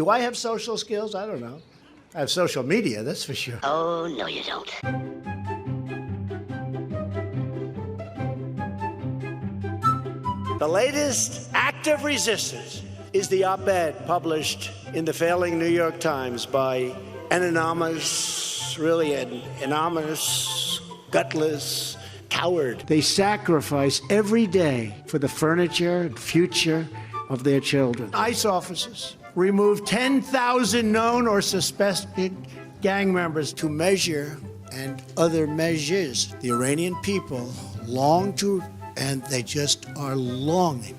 Do I have social skills? I don't know. I have social media, that's for sure. Oh, no, you don't. The latest act of resistance is the op-ed published in the failing New York Times by an anonymous, gutless coward. They sacrifice every day for the furniture and future of their children. ICE officers removed 10,000 known or suspected gang members to measure and other measures. The Iranian people long to, and they just are longing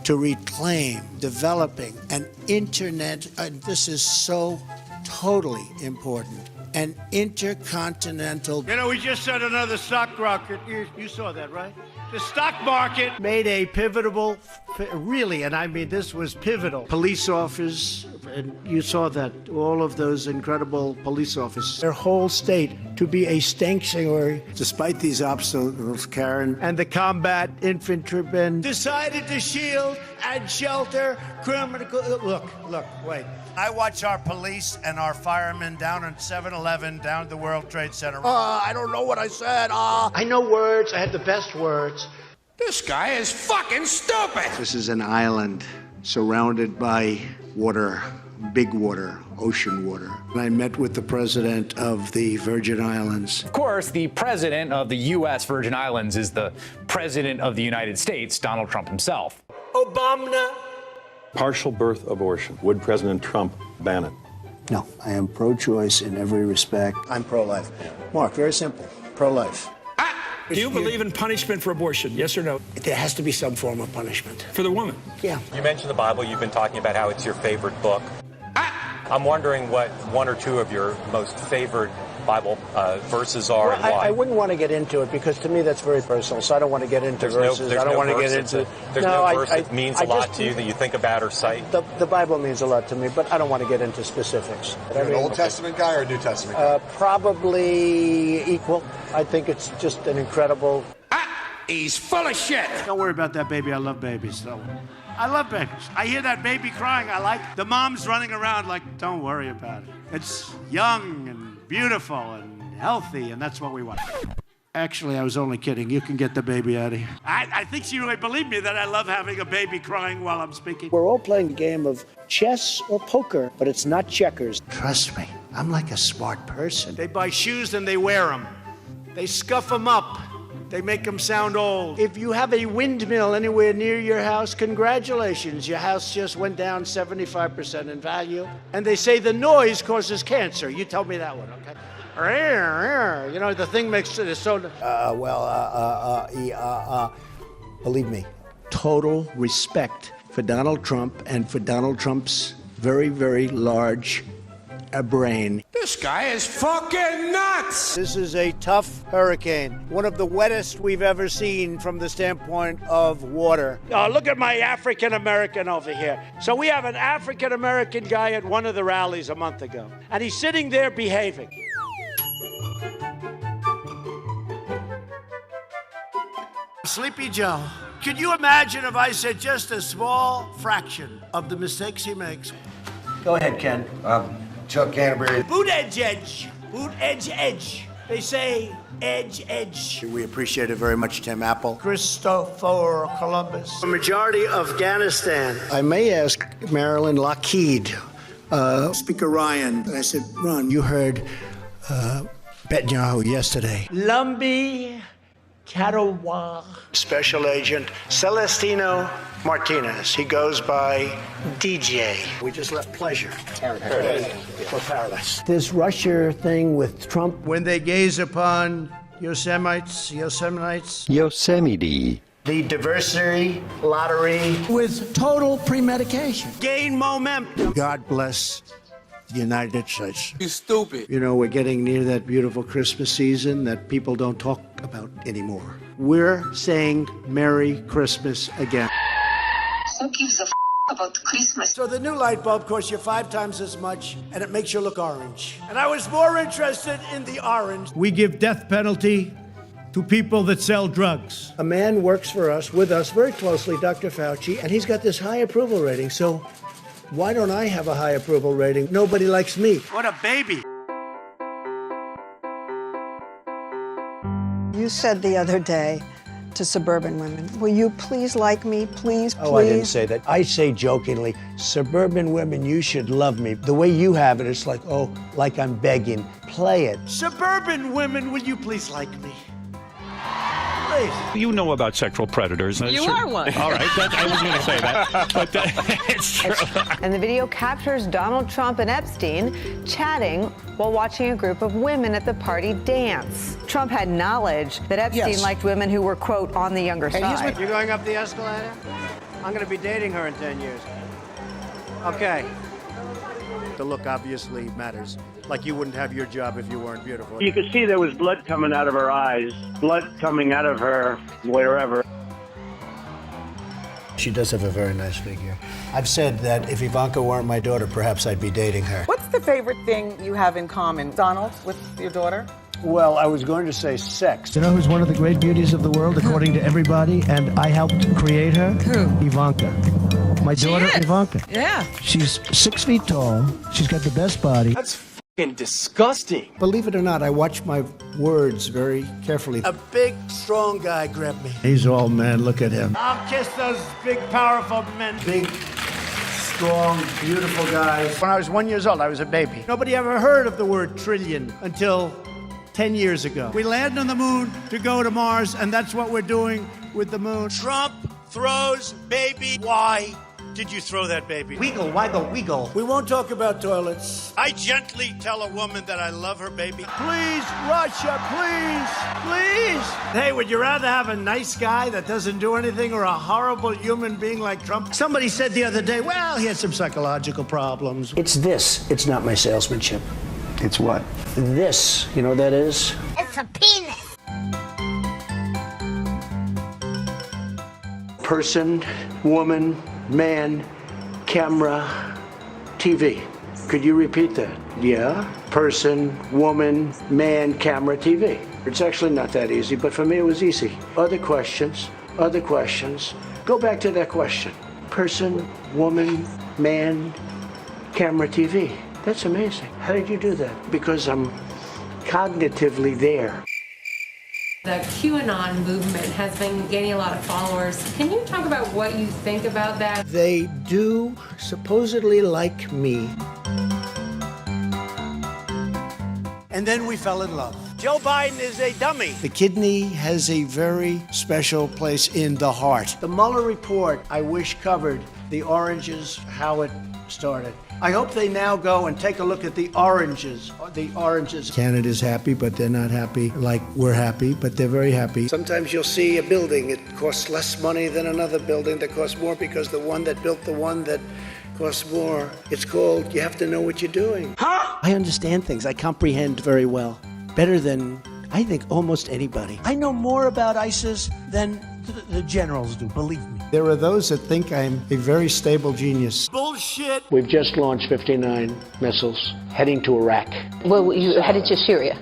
to reclaim, developing an internet, and this is so totally important, an intercontinental. You know, we just set another stock rocket. You saw that, right? The stock market made a pivotal, really, and I mean this was pivotal. Police officers, and you saw that, all of those incredible police officers, their whole state to be a sanctuary. Despite these obstacles, Karen, and the combat infantrymen decided to shield and shelter criminal. Look, wait. I watch our police and our firemen down on 7-Eleven, down at the World Trade Center. I don't know what I said. I know words. I had the best words. This guy is fucking stupid. This is an island surrounded by water, big water, ocean water. And I met with the president of the Virgin Islands. Of course, the president of the U.S. Virgin Islands is the president of the United States, Donald Trump himself. Obama. Partial birth abortion. Would President Trump ban it? No, I am pro-choice in every respect. I'm pro-life. Mark, very simple. Pro-life. Do you believe in punishment for abortion? Yes or no? There has to be some form of punishment. For the woman? Yeah. You mentioned the Bible. You've been talking about how it's your favorite book. I'm wondering what one or two of your most favorite Bible verses are and why. I wouldn't want to get into it because to me that's very personal, so I don't want to get into verses. I don't want to get into... There's no verse that means a lot to you that you think about or cite? The Bible means a lot to me, but I don't want to get into specifics. You're an Old Testament guy or a New Testament guy? Probably equal. I think it's just an incredible... He's full of shit. Don't worry about that, baby. I love babies. So I love babies. I hear that baby crying. I like the mom's running around like, don't worry about it. It's young and beautiful and healthy, and that's what we want. Actually, I was only kidding. You can get the baby out of here. I think she really believed me that I love having a baby crying while I'm speaking. We're all playing a game of chess or poker, but it's not checkers. Trust me, I'm like a smart person. They buy shoes and they wear them. They scuff them up. They make them sound old. If you have a windmill anywhere near your house, congratulations. Your house just went down 75% in value. And they say the noise causes cancer. You tell me that one, okay? You know, the thing makes it so... Believe me, total respect for Donald Trump and for Donald Trump's very, very large brain. This guy is fucking nuts. This is a tough hurricane, one of the wettest we've ever seen from the standpoint of water. Look at my African-American over here. So we have an African-American guy at one of the rallies a month ago, and he's sitting there behaving. Sleepy Joe, could you imagine if I said just a small fraction of the mistakes he makes? Go ahead, Ken. Chuck Canterbury. Boot edge. Boot edge. They say edge. We appreciate it very much, Tim Apple. Christopher Columbus. The majority of Afghanistan. I may ask Marilyn Lockheed, Speaker Ryan. I said, Ron, you heard Netanyahu yesterday. Lumbee Karawa. Special Agent Celestino Martinez. He goes by DJ. We just left Pleasure. For Paradise. This Russia thing with Trump. When they gaze upon Yosemite. The diversity lottery. With total premedication. Gain momentum. God bless the United States. You stupid. You know, we're getting near that beautiful Christmas season that people don't talk about anymore. We're saying Merry Christmas again. Who gives a about Christmas? So the new light bulb costs you 5 times as much, and it makes you look orange. And I was more interested in the orange. We give death penalty to people that sell drugs. A man works for us, with us, very closely, Dr. Fauci, and he's got this high approval rating, so Why don't I have a high approval rating? Nobody likes me. What a baby. You said the other day to suburban women, will you please like me, please, please? Oh, I didn't say that. I say jokingly, suburban women, you should love me. The way you have it, it's like, oh, like I'm begging. Play it. Suburban women, will you please like me? Please. You know about sexual predators. You are one. All right, I was going to say that, but it's true. And the video captures Donald Trump and Epstein chatting while watching a group of women at the party dance. Trump had knowledge that Epstein liked women who were, quote, on the younger side. You're going up the escalator? I'm going to be dating her in 10 years. Okay. The look obviously matters. Like you wouldn't have your job if you weren't beautiful. You could see there was blood coming out of her eyes, blood coming out of her wherever. She does have a very nice figure. I've said that if Ivanka weren't my daughter, perhaps I'd be dating her. What's the favorite thing you have in common, Donald, with your daughter? Well, I was going to say sex. You know who's one of the great beauties of the world, according to everybody? And I helped create her? Who? Ivanka. My daughter, Ivanka. Yeah. She's 6 feet tall. She's got the best body. That's fucking disgusting. Believe it or not, I watch my words very carefully. A big, strong guy grabbed me. He's all man. Look at him. I'll kiss those big, powerful men. Big, strong, beautiful guys. When I was 1 year old, I was a baby. Nobody ever heard of the word trillion until 10 years ago. We land on the moon to go to Mars, and that's what we're doing with the moon. Trump throws baby. Why did you throw that baby? Wiggle, waggle, wiggle. We won't talk about toilets. I gently tell a woman that I love her baby. Please, Russia, please, please. Hey, would you rather have a nice guy that doesn't do anything or a horrible human being like Trump? Somebody said the other day, well, he had some psychological problems. It's this. It's not my salesmanship. It's what? This. You know what that is? It's a penis. Person, woman, man, camera, TV. Could you repeat that? Yeah. Person, woman, man, camera, TV. It's actually not that easy, but for me it was easy. Other questions, other questions. Go back to that question. Person, woman, man, camera, TV. That's amazing. How did you do that? Because I'm cognitively there. The QAnon movement has been gaining a lot of followers. Can you talk about what you think about that? They do supposedly like me. And then we fell in love. Joe Biden is a dummy. The kidney has a very special place in the heart. The Mueller report, I wish, covered the oranges, how it started. I hope they now go and take a look at the oranges. The oranges. Canada's happy, but they're not happy like we're happy, but they're very happy. Sometimes you'll see a building, it costs less money than another building that costs more because the one that built the one that costs more. It's called, you have to know what you're doing. Huh? I understand things. I comprehend very well. Better than, I think, almost anybody. I know more about ISIS than the generals do, believe me. There are those that think I'm a very stable genius. Bullshit! We've just launched 59 missiles heading to Iraq. Well, you headed to Syria.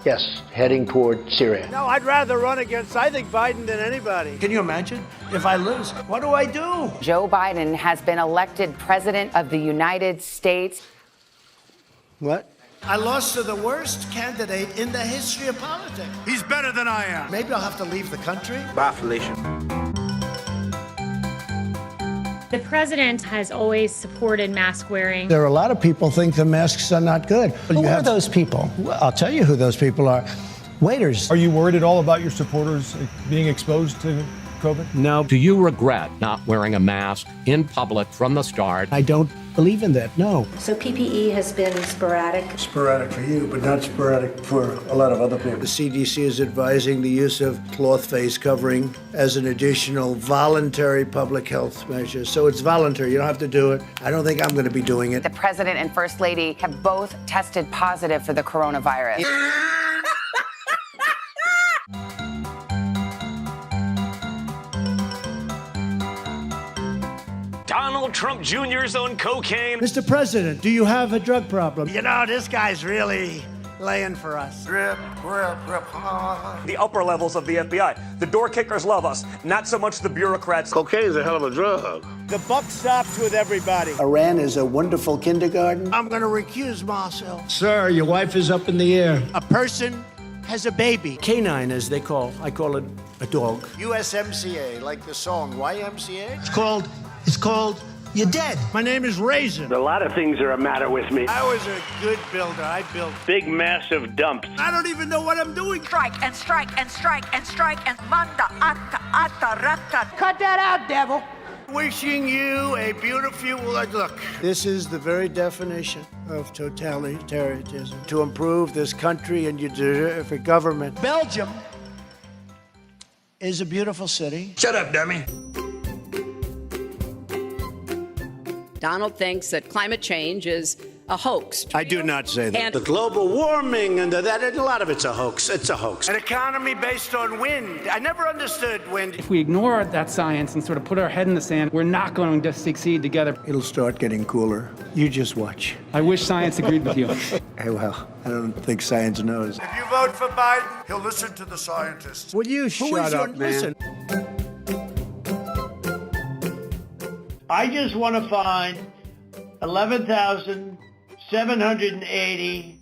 Yes, heading toward Syria. No, I'd rather run against, I think, Biden than anybody. Can you imagine? If I lose, what do I do? Joe Biden has been elected president of the United States. What? I lost to the worst candidate in the history of politics. He's better than I am. Maybe I'll have to leave the country. Bye, Felicia. The president has always supported mask wearing. There are a lot of people think the masks are not good. Who are those people? Well, I'll tell you who those people are. Waiters. Are you worried at all about your supporters being exposed to COVID? No. Do you regret not wearing a mask in public from the start? I don't believe in that, no. So PPE has been sporadic? Sporadic for you, but not sporadic for a lot of other people. The CDC is advising the use of cloth face covering as an additional voluntary public health measure. So it's voluntary. You don't have to do it. I don't think I'm going to be doing it. The president and first lady have both tested positive for the coronavirus. Donald Trump Jr.'s on cocaine. Mr. President, do you have a drug problem? You know, this guy's really laying for us. Rip, rip, rip. The upper levels of the FBI. The door kickers love us, not so much the bureaucrats. Cocaine's a hell of a drug. The buck stops with everybody. Iran is a wonderful kindergarten. I'm going to recuse myself. Sir, your wife is up in the air. A person has a baby. Canine, as they call. I call it a dog. USMCA, like the song YMCA. It's called You're Dead. My name is Raisin. A lot of things are the matter with me. I was a good builder. I built Big, massive dumps. I don't even know what I'm doing. Strike and strike and strike and strike and manda ata raka. Cut that out, devil. Wishing you a beautiful look. This is the very definition of totalitarianism. To improve this country and you deserve a government. Belgium is a beautiful city. Shut up, dummy. Donald thinks that climate change is a hoax. I do not say that. And the global warming and a lot of it's a hoax. It's a hoax. An economy based on wind. I never understood wind. If we ignore that science and sort of put our head in the sand, we're not going to succeed together. It'll start getting cooler. You just watch. I wish science agreed with you. Hey, well, I don't think science knows. If you vote for Biden, he'll listen to the scientists. Will you shut up, man? Listen. I just want to find 11,780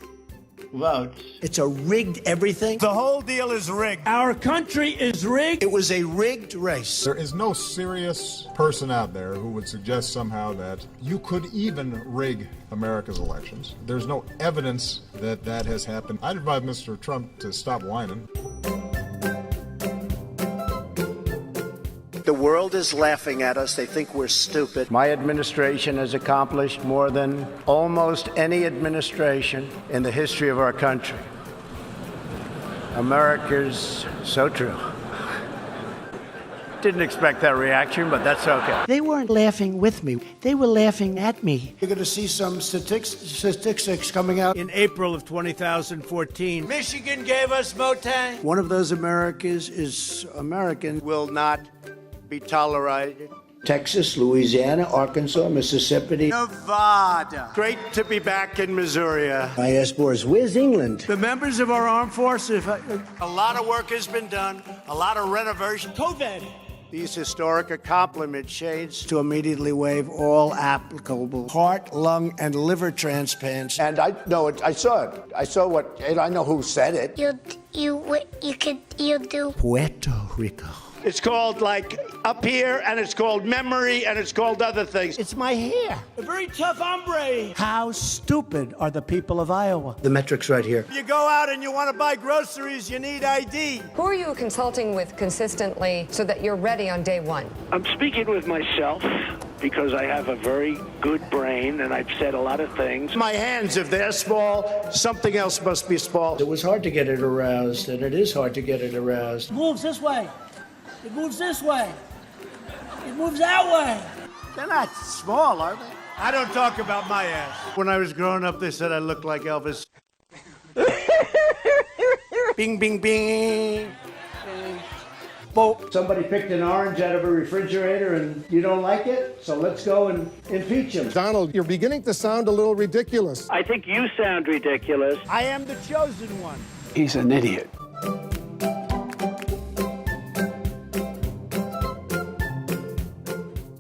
votes. It's a rigged everything. The whole deal is rigged. Our country is rigged. It was a rigged race. There is no serious person out there who would suggest somehow that you could even rig America's elections. There's no evidence that that has happened. I'd advise Mr. Trump to stop whining. The world is laughing at us. They think we're stupid. My administration has accomplished more than almost any administration in the history of our country. America's so true. Didn't expect that reaction, but that's okay. They weren't laughing with me. They were laughing at me. You're going to see some statistics coming out in April of 2014. Michigan gave us Motang. One of those Americans will not be tolerated. Texas, Louisiana, Arkansas, Mississippi, Nevada. Great to be back in Missouri. I asked Boris, where's England? The members of our armed forces, a lot of work has been done, a lot of renovation. COVID. These historic accomplishments shades to immediately waive all applicable heart, lung, and liver transplants. And I know it. I saw it. I saw what, and I know who said it. You do. Puerto Rico. It's called like up here, and it's called memory, and it's called other things. It's my hair. A very tough hombre. How stupid are the people of Iowa? The metric's right here. You go out and you want to buy groceries, you need ID. who are you consulting with consistently so that you're ready on day one? I'm speaking with myself because I have a very good brain and I've said a lot of things. My hands, if they're small, something else must be small. It was hard to get it aroused, and it is hard to get it aroused. It moves this way. It moves this way. It moves that way. They're not small, are they? I don't talk about my ass. When I was growing up, they said I looked like Elvis. Bing, bing, bing. Bo. Somebody picked an orange out of a refrigerator and you don't like it? So let's go and impeach him. Donald, you're beginning to sound a little ridiculous. I think you sound ridiculous. I am the chosen one. He's an idiot.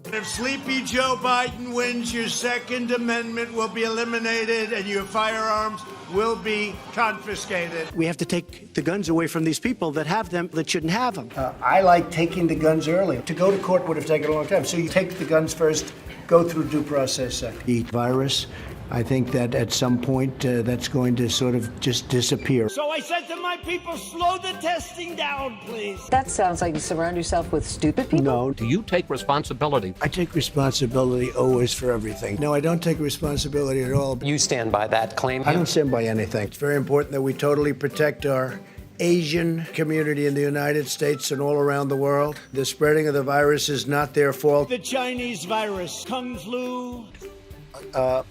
If Sleepy Joe Biden wins, your Second Amendment will be eliminated and your firearms will be confiscated. We have to take the guns away from these people that have them that shouldn't have them. I like taking the guns early. To go to court would have taken a long time. So you take the guns first, go through due process second. The virus, I think that at some point that's going to sort of just disappear. So I said to my people, slow the testing down, please. That sounds like you surround yourself with stupid people. No. Do you take responsibility? I take responsibility always for everything. No, I don't take responsibility at all. You stand by that claim? I don't stand by anything. It's very important that we totally protect our Asian community in the United States and all around the world. The spreading of the virus is not their fault. The Chinese virus, Kung Flu.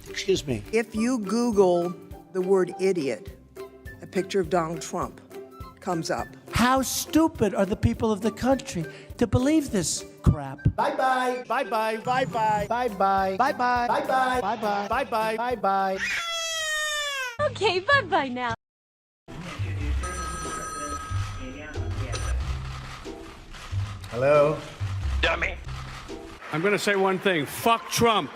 Excuse me. If you Google the word idiot, a picture of Donald Trump comes up. How stupid are the people of the country to believe this crap? Bye-bye. Bye-bye. Bye-bye. Bye-bye. Bye-bye. Bye-bye. Bye-bye. Bye-bye. Bye-bye. Okay, bye-bye now. Hello? Dummy. I'm going to say one thing. Fuck Trump.